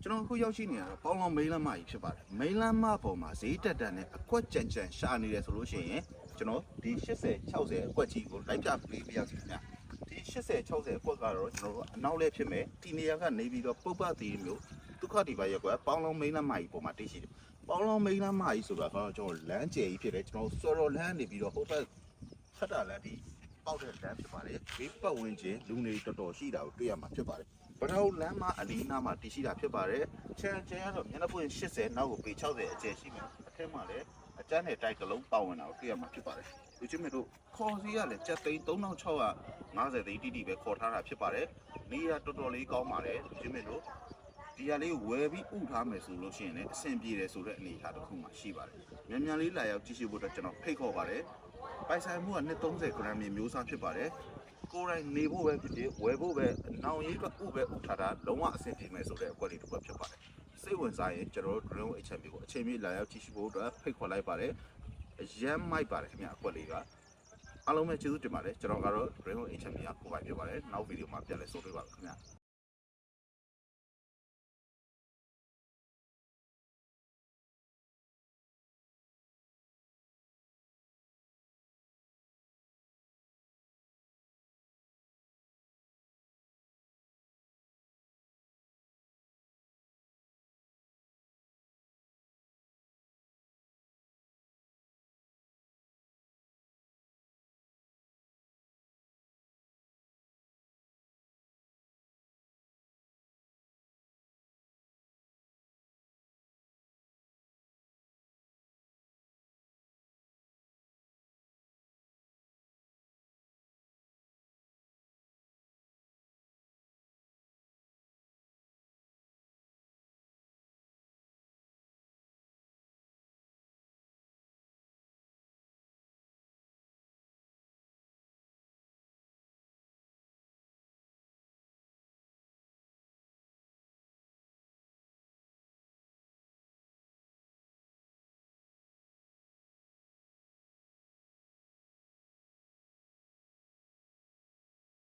ကျွန်တော်အခုရောက်ရှိနေတာပေါင်းလောင်းမိန်းလမ်းမကြီးဖြစ်ပါတယ်မိန်းလမ်းမပေါ်မှာဈေးတက်တန်နဲ့အကွက်ကြံကြံရှာနေတယ်ဆိုလို့ရှိရင်ကျွန်တော်ဒီ80 60အကွက်ကြီးကိုလိုက်ပြပေးပြရစီခင်ဗျာဒီ80 60အကွက်ကတော့ကျွန်တော်တို့အနောက်လဲဖြစ်မယ်ဒီနေရာကနေပြီးတော့ပုပ္ပသီမျိုးဒုက္ခဒီပါရက်ကွက်ပေါင်းလောင်းမိန်းလမ်းမကြီးပေါ်မှာတိရှိတယ်ပေါင်းလောင်းမိန်းလမ်းမကြီးဆိုတာကတော့ကျွန်တော်လမ်းကျယ်ကြီးဖြစ်တယ်ကျွန်တော်စော်တော်လမ်းနေပြီးတော့ဟိုဘက်ဖတ်တာလမ်းဒီပေါက်တဲ့လမ်းဖြစ်ပါတယ်ဘေးပတ်ဝန်းကျင်လူနေတော်တော်ရှိတာကိုတွေ့ရမှာဖြစ်ပါတယ်ဗရောလမ်းမအလီနာမှာတည်ရှိတာဖြစ်ပါတယ်ချန်ကတော့မျက်နှာပွင့်80နောက်ကိုပေ60အကျယ်ရှိမယ်အထက်မှာလည်းအကျန်းနဲ့တိုက်တစ်လုံးပေါဝင်တာကိုတွေ့ရမှာဖြစ်ပါတယ်လူချင်းတို့ခေါ်စီကလည်းကြက်သိန်း3650သိန်းတိတိပဲခေါ်ထားတာဖြစ်ပါတယ်နေရတော်တော်လေးကောင်းပါတယ်လူချင်းတို့ဒီဟာလေးဝယ်ပြီးဥထားမယ်ဆိုလို့ရှိရင်လည်းအဆင်ပြေတယ်ဆိုတဲ့အနေအထားတစ်ခုမှရှိပါတယ်မြန်မြန်လေးလာရောက်ကြည့်ရှုဖို့အတွက်ကျွန်တော်ဖိတ်ခေါ်ပါတယ်ပိုင်ဆိုင်မှုက230 gram မျိုးစားဖြစ်ပါတယ်ကိုယ်တိုင်နေဖို့ပဲဖြစ်ဖြစ်ဝယ်ဖို့ပဲနောင်ရေးအတွက်ဥပဲဥထားတာလုံးဝအဆင်ပြေမယ်ဆိုတဲ့အကွက်လေးတစ်ခုဖြစ်ပါတယ်စိတ်ဝင်စားရင်ကျွန်တော်တို့ drone HMB ကိုအချိန်မီလာရောက်ကြည့်ရှုဖို့အတွက်ဖိတ်ခေါ်လိုက်ပါတယ်အရမ်းမိုက်ပါတယ်ခင်ဗျအကွက်လေးကအားလုံးပဲကျေးဇူးတင်ပါတယ်ကျွန်တော်ကတော့ drone HMB ကိုပိုင်ပြပါတယ်နောက်ဗီဒီယိုမှာပြန်လည်ဆုံတွေ့ပါမယ်ခင်ဗျ